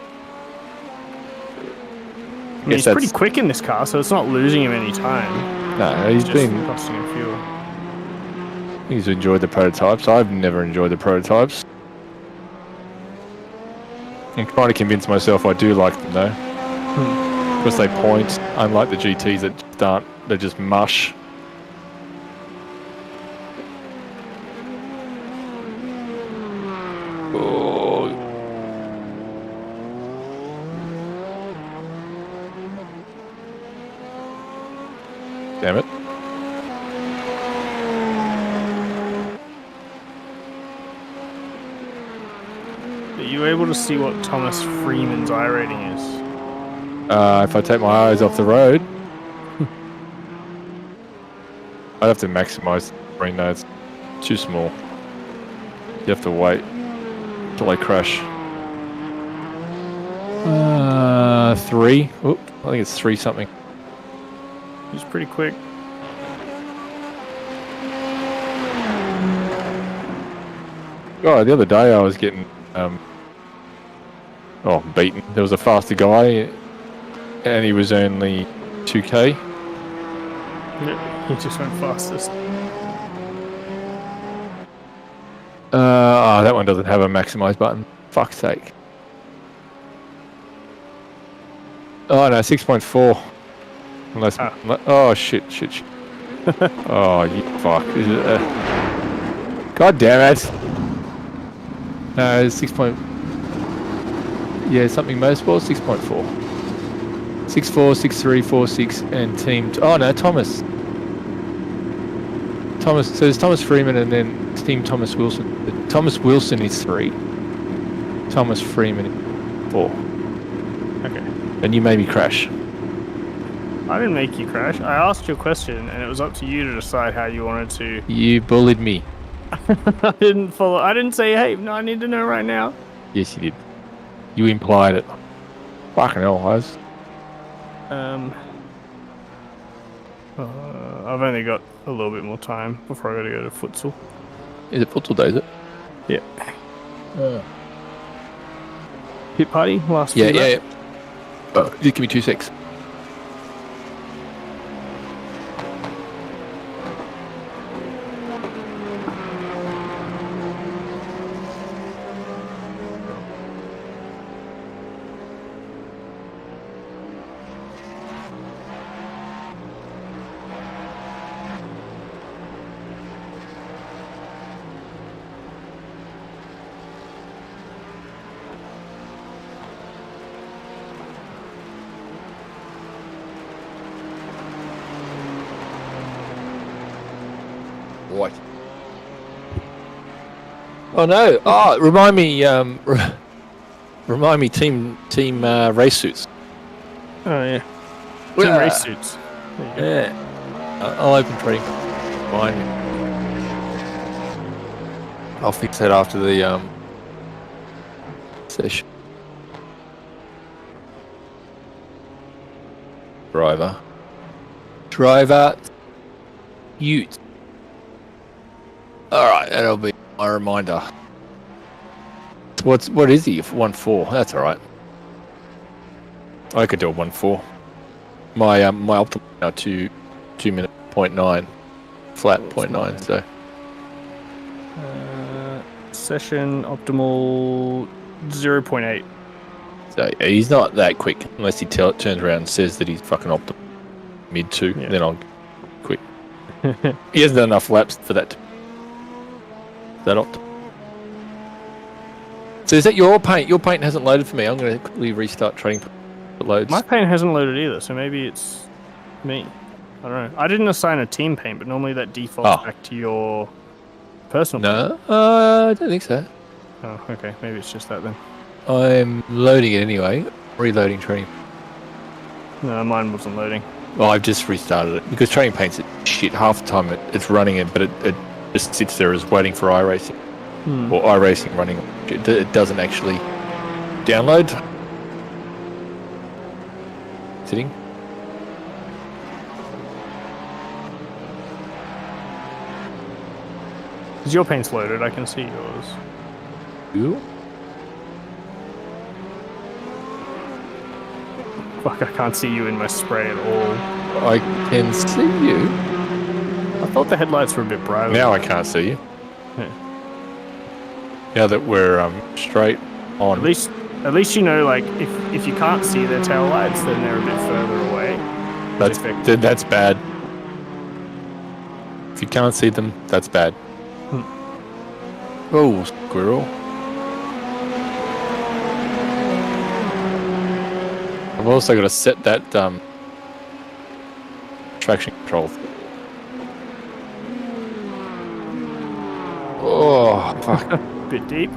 [SPEAKER 2] he's pretty quick in this car, so it's not losing him any time.
[SPEAKER 1] No, he's been
[SPEAKER 2] costing him fuel.
[SPEAKER 1] He's enjoyed the prototypes. I've never enjoyed the prototypes. I'm trying to convince myself I do like them though. Because they point, unlike the GTs that just aren't, they're just mush. Oh. Damn it.
[SPEAKER 2] Are you able to see what Thomas Freeman's I rating is?
[SPEAKER 1] If I take my eyes off the road, I'd have to maximize the screen though. It's too small. You have to wait until I crash. 3. Oop, I think it's 3 something.
[SPEAKER 2] He's pretty quick.
[SPEAKER 1] Oh, the other day I was getting beaten. There was a faster guy, and he was only 2k.
[SPEAKER 2] Yeah, he just went fastest.
[SPEAKER 1] That one doesn't have a maximize button. Fuck's sake. Oh no, 6.4. Unless, oh shit. Oh, you fuck. Is it, God damn it. No, it's 6. Yeah, something motorsport, 6.4. 6-4, 6-3, 4-6, and team. Oh no, Thomas. So there's Thomas Freeman and then team Thomas Wilson. Thomas Wilson is 3. Thomas Freeman is 4.
[SPEAKER 2] Okay.
[SPEAKER 1] And you made me crash.
[SPEAKER 2] I didn't make you crash. I asked you a question, and it was up to you to decide how you wanted to.
[SPEAKER 1] You bullied me.
[SPEAKER 2] I didn't follow. I didn't say, "Hey, no, I need to know right now."
[SPEAKER 1] Yes, you did. You implied it. Fucking hell, Hose.
[SPEAKER 2] I've only got a little bit more time before I got to go to futsal.
[SPEAKER 1] Is it futsal day, is it?
[SPEAKER 2] Yeah. Pit party last.
[SPEAKER 1] Yeah. Oh, just give me 2 secs. What? Oh no! Oh, remind me. Remind me. Team race suits.
[SPEAKER 2] Oh yeah. Team race suits.
[SPEAKER 1] Yeah. I'll open trading. Fine. I'll fix that after the session. Driver. Ute. Alright, that'll be my reminder. What is he? 1-4. That's alright. I could do a 1-4. My optimal now 2 minute 0.9. Flat 0.9, so.
[SPEAKER 2] Session optimal 0.8.
[SPEAKER 1] So yeah, he's not that quick unless he turns around and says that he's fucking optimal mid 2, then I'll quit. He hasn't done enough laps for that. That optimal. So is that your paint? Your paint hasn't loaded for me. I'm going to quickly restart trading for loads.
[SPEAKER 2] My paint hasn't loaded either, so maybe it's me. I don't know. I didn't assign a team paint, but normally that defaults back to your personal paint.
[SPEAKER 1] No, I don't think so.
[SPEAKER 2] Oh, okay. Maybe it's just that then.
[SPEAKER 1] I'm loading it anyway. Reloading trading.
[SPEAKER 2] No, mine wasn't loading.
[SPEAKER 1] Well, I've just restarted it because trading paint's shit. Half the time it's running it, but it just sits there as waiting for iRacing or iRacing running. It doesn't actually download. Sitting.
[SPEAKER 2] Is your paint's loaded? I can see yours.
[SPEAKER 1] Ooh.
[SPEAKER 2] Fuck, I can't see you in my spray at all.
[SPEAKER 1] I can see you.
[SPEAKER 2] I thought the headlights were a bit brighter.
[SPEAKER 1] Now I can't see you.
[SPEAKER 2] Yeah.
[SPEAKER 1] Now that we're straight on.
[SPEAKER 2] At least you know, like, if you can't see their tail lights, then they're a bit further away.
[SPEAKER 1] That's bad. If you can't see them, that's bad. Oh, squirrel. I've also got to set that traction control. Oh, fuck.
[SPEAKER 2] Bit deep.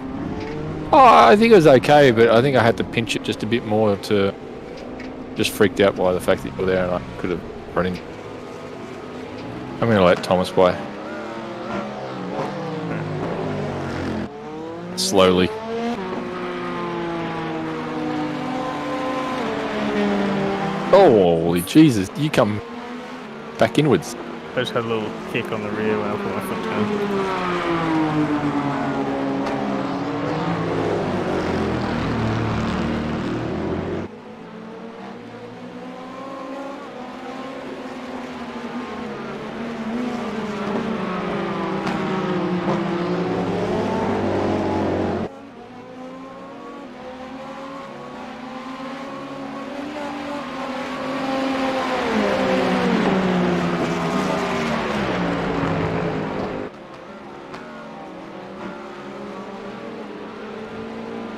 [SPEAKER 1] Oh, I think it was okay, but I think I had to pinch it just a bit more to... Just freaked out by the fact that you were there and I could have run in. I'm going to let Thomas play. Slowly. Holy Jesus, you come back inwards.
[SPEAKER 2] I just had a little kick on the rear when I put my foot down.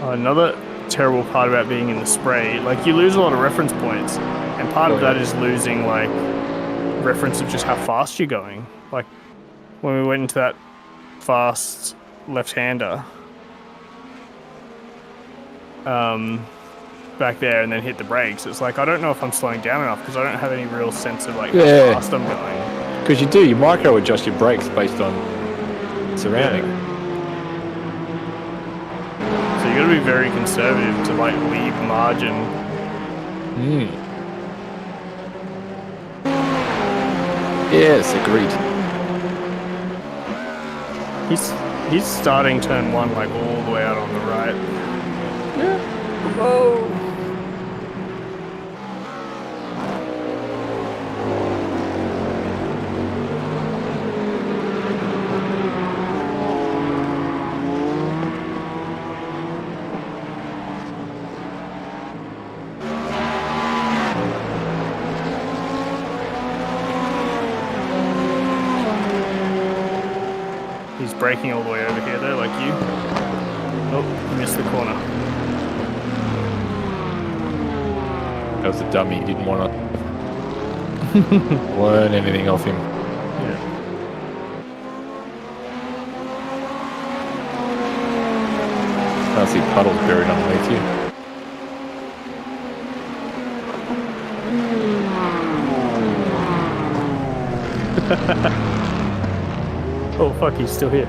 [SPEAKER 2] Another terrible part about being in the spray. Like, you lose a lot of reference points, and part of that is losing, like, reference of just how fast you're going. Like, when we went into that fast left-hander, back there and then hit the brakes, it's like, I don't know if I'm slowing down enough because I don't have any real sense of, like, how fast I'm going.
[SPEAKER 1] Because you micro adjust your brakes based on surrounding.
[SPEAKER 2] So you got to be very conservative to, like, leave margin.
[SPEAKER 1] Yes, agreed.
[SPEAKER 2] He's starting turn 1, like, all the way out on the right. Yeah. Whoa. He's braking all the way over here though, like you. Oh, he missed the corner.
[SPEAKER 1] That was a dummy. He didn't want to learn anything off him.
[SPEAKER 2] Yeah.
[SPEAKER 1] I see puddles buried underneath you.
[SPEAKER 2] Oh fuck, he's still here.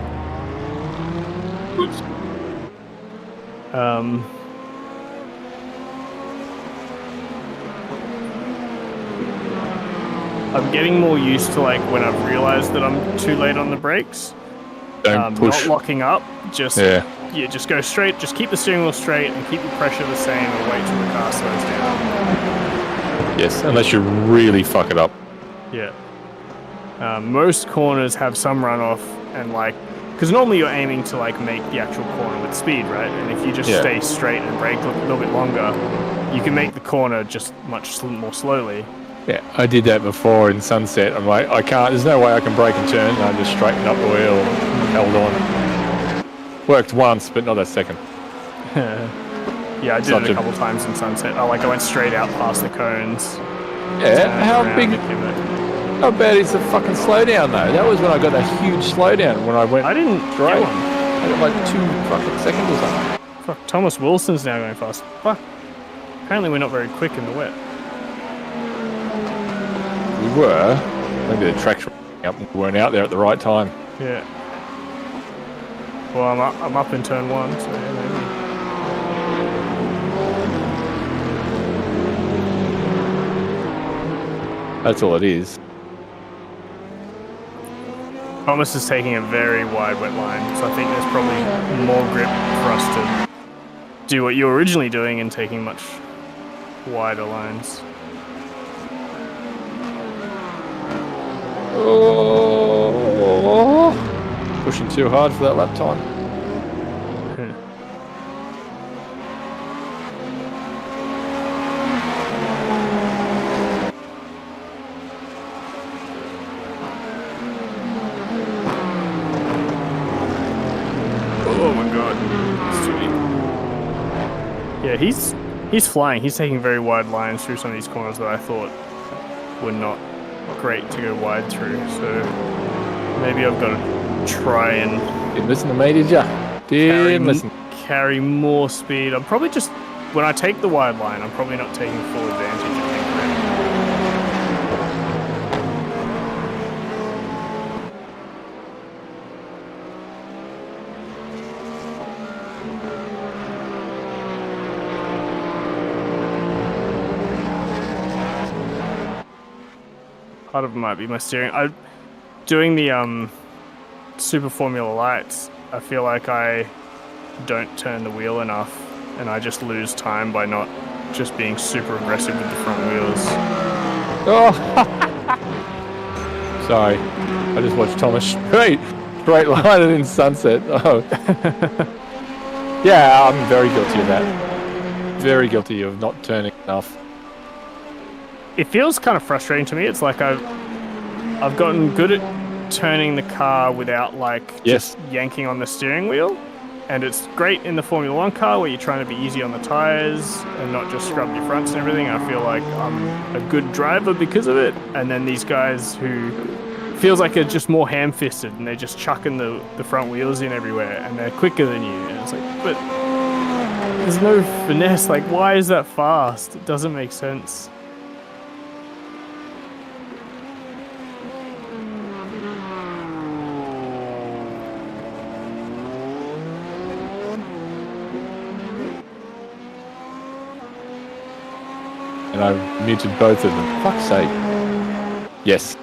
[SPEAKER 1] Oops.
[SPEAKER 2] I'm getting more used to, like, when I've realized that I'm too late on the brakes.
[SPEAKER 1] Don't push.
[SPEAKER 2] Not locking up, just just go straight, just keep the steering wheel straight and keep the pressure the same and wait till the car slows down.
[SPEAKER 1] Yes, unless you really fuck it up.
[SPEAKER 2] Yeah. Most corners have some runoff, and, like, because normally you're aiming to, like, make the actual corner with speed, right? And if you just stay straight and brake a little bit longer, you can make the corner just much more slowly.
[SPEAKER 1] Yeah, I did that before in Sunset. I'm like, I can't, there's no way I can brake and turn. And I just straightened up the wheel and held on. Worked once, but not a second.
[SPEAKER 2] Yeah, I did it a couple times in Sunset. I went straight out past the cones.
[SPEAKER 1] Yeah, how bad is the fucking slowdown though? That was when I got a huge slowdown when I went.
[SPEAKER 2] I didn't
[SPEAKER 1] straight. I got like 2 fucking seconds or something.
[SPEAKER 2] Fuck, Thomas Wilson's now going fast. Fuck. Apparently we're not very quick in the wet.
[SPEAKER 1] We were. Maybe the tracks were up and we weren't out there at the right time.
[SPEAKER 2] Yeah. Well, I'm up in turn 1, so yeah, maybe.
[SPEAKER 1] That's all it is.
[SPEAKER 2] Thomas is taking a very wide wet line, so I think there's probably more grip for us to do what you were originally doing and taking much wider lines.
[SPEAKER 1] Oh, pushing too hard for that lap time.
[SPEAKER 2] Oh my god. Yeah, he's flying. He's taking very wide lines through some of these corners that I thought were not great to go wide through. So maybe I've got to try and
[SPEAKER 1] Didn't listen to me, did ya? Didn't listen.
[SPEAKER 2] Carry more speed. I'm probably just, when I take the wide line, I'm probably not taking full advantage, I think. Part of it might be my steering. Doing the Super Formula Lights, I feel like I don't turn the wheel enough, and I just lose time by not just being super aggressive with the front wheels.
[SPEAKER 1] Oh, sorry. I just watched Thomas straight line it in Sunset. Oh, yeah, I'm very guilty of that. Very guilty of not turning enough.
[SPEAKER 2] It feels kind of frustrating to me. It's like I've gotten good at turning the car without, like, just yanking on the steering wheel. And it's great in the Formula One car where you're trying to be easy on the tires and not just scrub your fronts and everything. I feel like I'm a good driver because of it. And then these guys who feels like they're just more ham-fisted and they're just chucking the front wheels in everywhere and they're quicker than you. And it's like, but there's no finesse. Like, why is that fast? It doesn't make sense.
[SPEAKER 1] And I muted both of them. Fuck's sake. Yes.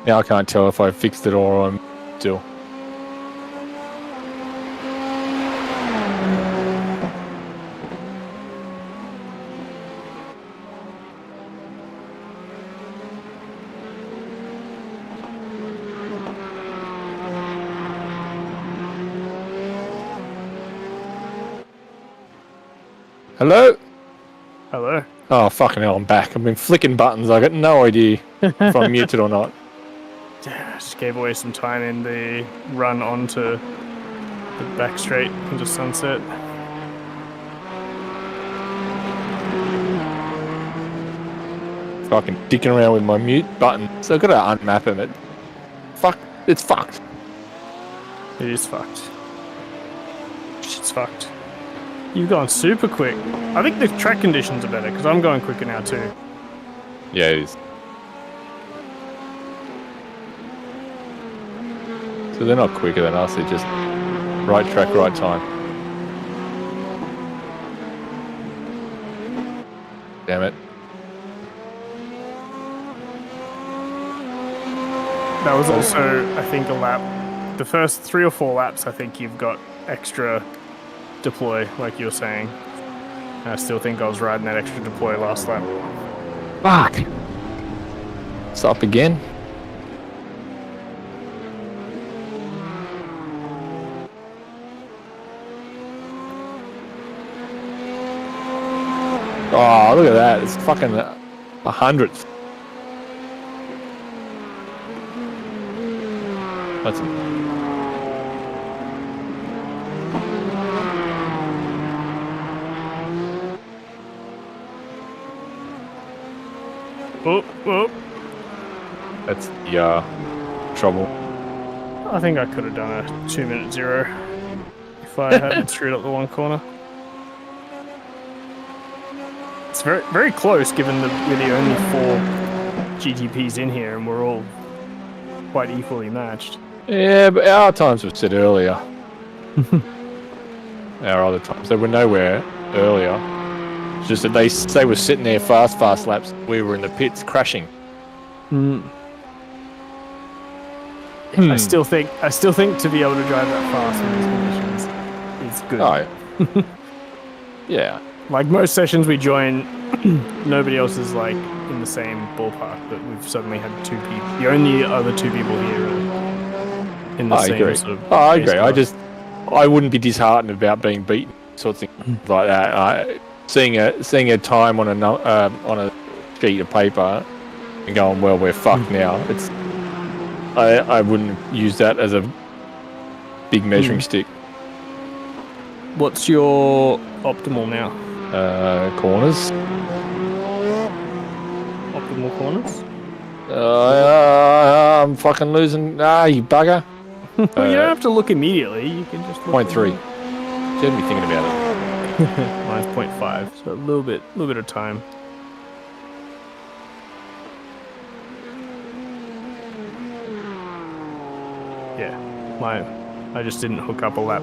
[SPEAKER 1] Now I can't tell if I fixed it or I'm still. Hello?
[SPEAKER 2] Hello.
[SPEAKER 1] Oh, fucking hell, I'm back. I've been flicking buttons. I got no idea if I'm muted or not.
[SPEAKER 2] Just gave away some time in the run onto the back straight into Sunset.
[SPEAKER 1] Fucking dicking around with my mute button. So I've got to unmap him. It's fucked.
[SPEAKER 2] It is fucked. Shit's fucked. You've gone super quick. I think the track conditions are better because I'm going quicker now too.
[SPEAKER 1] Yeah, it is. So they're not quicker than us, they're just right track, right time. Damn it.
[SPEAKER 2] That was also, I think, a lap. The first 3 or 4 laps, I think you've got extra deploy, like you were saying. And I still think I was riding that extra deploy last lap.
[SPEAKER 1] Fuck. It's up again. Oh, look at that. It's fucking 100th. That's
[SPEAKER 2] Oh.
[SPEAKER 1] That's the trouble.
[SPEAKER 2] I think I could have done a 2-minute 0 if I hadn't screwed up the one corner. It's very, very close given that we're the only 4 GTPs in here and we're all quite equally matched.
[SPEAKER 1] Yeah, but our times were set earlier. Our other times. They were nowhere earlier. It's just that they were sitting there fast laps. We were in the pits crashing.
[SPEAKER 2] I still think to be able to drive that fast in these conditions is good.
[SPEAKER 1] Oh, yeah.
[SPEAKER 2] Like most sessions we join, nobody else is like in the same ballpark, but we've suddenly had 2 people. The only other 2 people here are in the same
[SPEAKER 1] agree.
[SPEAKER 2] sort of.
[SPEAKER 1] I agree. I wouldn't be disheartened about being beaten, sort of thing like that. Seeing a time on a sheet of paper and going, well, we're fucked now. I wouldn't use that as a big measuring stick.
[SPEAKER 2] What's your optimal now?
[SPEAKER 1] Corners.
[SPEAKER 2] Optimal corners?
[SPEAKER 1] I'm fucking losing. You bugger.
[SPEAKER 2] Well, you don't have to look immediately. You can just look.
[SPEAKER 1] 0.3. You had me thinking about it.
[SPEAKER 2] Mine's 0.5, so a little bit of time. Yeah, I just didn't hook up a lap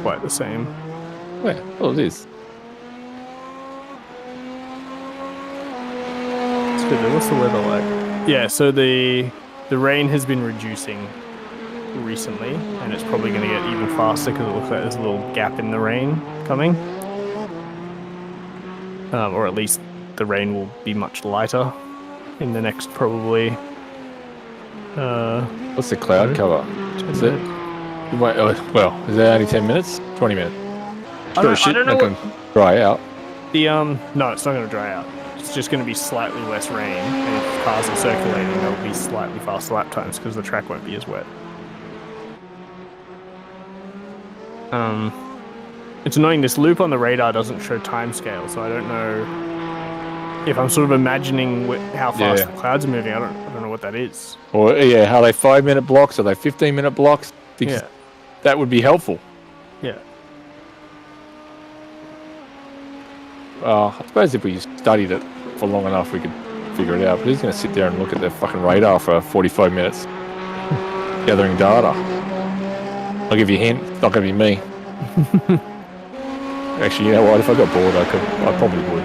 [SPEAKER 2] quite the same.
[SPEAKER 1] Where? Oh, it is.
[SPEAKER 2] It's good. What's the weather like? Yeah, so the rain has been reducing recently, and it's probably going to get even faster because it looks like there's a little gap in the rain coming. Or at least the rain will be much lighter in the next probably.
[SPEAKER 1] What's the cloud cover? Is it? Well, is that only 10 minutes? 20 minutes?
[SPEAKER 2] I don't know.
[SPEAKER 1] Not going to dry out.
[SPEAKER 2] No, it's not going to dry out. It's just going to be slightly less rain, and if cars are circulating, there'll be slightly faster lap times because the track won't be as wet. It's annoying. This loop on the radar doesn't show timescale, so I don't know if I'm sort of imagining how fast the clouds are moving. I don't know what that is.
[SPEAKER 1] Or are they 5-minute blocks? Are they 15-minute blocks? Because that would be helpful.
[SPEAKER 2] Yeah.
[SPEAKER 1] I suppose if we studied it for long enough, we could figure it out. But who's going to sit there and look at the fucking radar for 45 minutes, gathering data? I'll give you a hint. It's not going to be me. Actually, you know what? If I got bored, I probably would.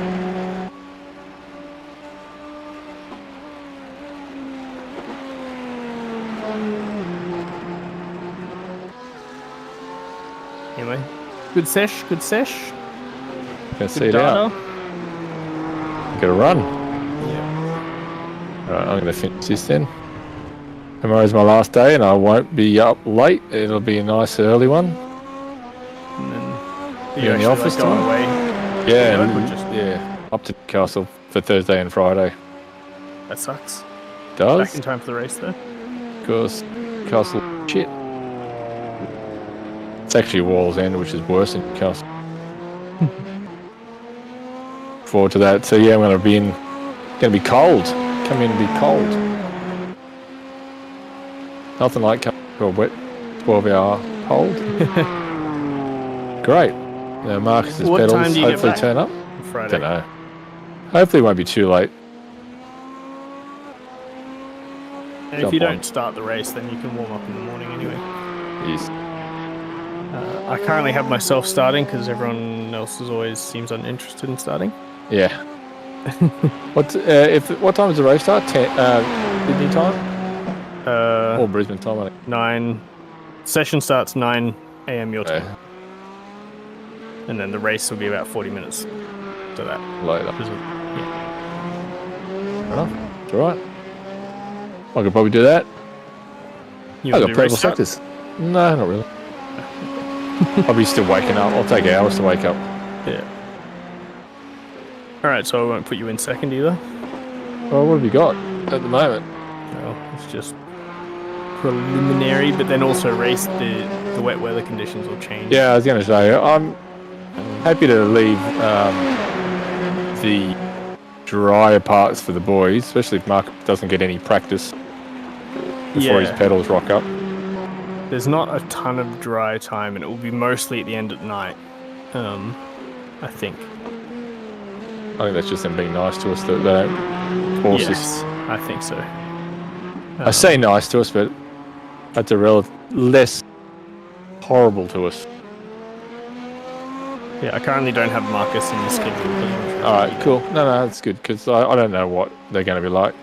[SPEAKER 2] Anyway, good sesh.
[SPEAKER 1] Gonna see it out. Gotta run.
[SPEAKER 2] Yeah.
[SPEAKER 1] Alright, I'm gonna finish this then. Tomorrow's my last day and I won't be up late. It'll be a nice early one.
[SPEAKER 2] And then
[SPEAKER 1] you're in the office
[SPEAKER 2] going away.
[SPEAKER 1] Yeah, up to Newcastle for Thursday and Friday.
[SPEAKER 2] That sucks.
[SPEAKER 1] Does?
[SPEAKER 2] Back in time for the race though.
[SPEAKER 1] Because Newcastle shit. It's actually Wall's End, which is worse than Newcastle. Forward to that. So yeah, I'm gonna be cold. Come in and be cold. Nothing like coming to a wet 12-hour cold. Great. Marcus's pedals hopefully turn up.
[SPEAKER 2] Friday.
[SPEAKER 1] Don't know. Hopefully it won't be too late.
[SPEAKER 2] And if you don't start the race, then you can warm up in the morning anyway.
[SPEAKER 1] Yes.
[SPEAKER 2] I currently have myself starting because everyone else always seems uninterested in starting.
[SPEAKER 1] Yeah. What time does the race start? Sydney time? Or Brisbane time, I think.
[SPEAKER 2] 9. Session starts 9 a.m. your time. And then the race will be about 40 minutes to that.
[SPEAKER 1] Later.
[SPEAKER 2] Yeah.
[SPEAKER 1] Fair enough. It's alright. I could probably do that. I got purple sectors. No, not really. I'll be still waking up. I'll take hours to wake up.
[SPEAKER 2] Yeah. Alright, so I won't put you in second either.
[SPEAKER 1] Well, what have you got at the moment?
[SPEAKER 2] Well, it's just preliminary, but then also race the wet weather conditions will change.
[SPEAKER 1] Yeah, I was going to say, I'm happy to leave the drier parts for the boys, especially if Mark doesn't get any practice before his pedals rock up.
[SPEAKER 2] There's not a ton of dry time, and it will be mostly at the end at night, I think.
[SPEAKER 1] I think that's just them being nice to us that they don't force us.
[SPEAKER 2] I think so.
[SPEAKER 1] I say nice to us, but that's less horrible to us.
[SPEAKER 2] Yeah, I currently don't have Marcus in the schedule.
[SPEAKER 1] Alright, cool. No, that's good, because I don't know what they're going to be like.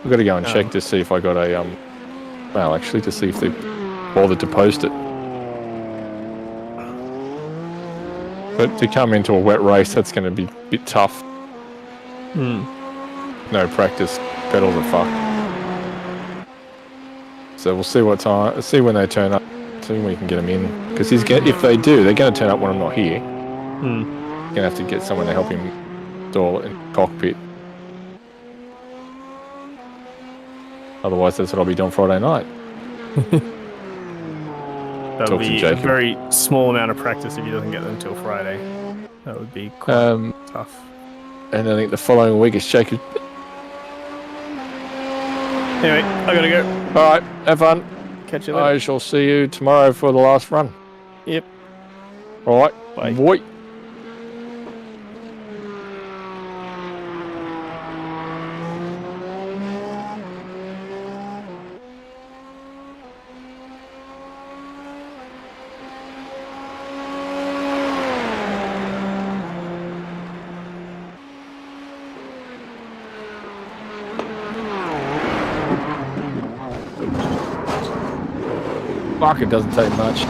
[SPEAKER 1] I've got to go and check to see if I got a, to see if they bothered to post it. But to come into a wet race, that's going to be a bit tough. No practice, pedals are fucked. So we'll see see when they turn up, see when we can get them in. Because if they do, they're going to turn up when I'm not here. Going to have to get someone to help him install it in the cockpit. Otherwise, that's what I'll be doing Friday night.
[SPEAKER 2] That'll be a very small amount of practice if he doesn't get them until Friday. That would be quite tough.
[SPEAKER 1] And I think the following week is Jacob.
[SPEAKER 2] Anyway, I gotta go.
[SPEAKER 1] Alright, have fun.
[SPEAKER 2] Catch you later.
[SPEAKER 1] I shall see you tomorrow for the last run.
[SPEAKER 2] Yep.
[SPEAKER 1] Alright,
[SPEAKER 2] bye.
[SPEAKER 1] Boy. Fuck, it doesn't take much.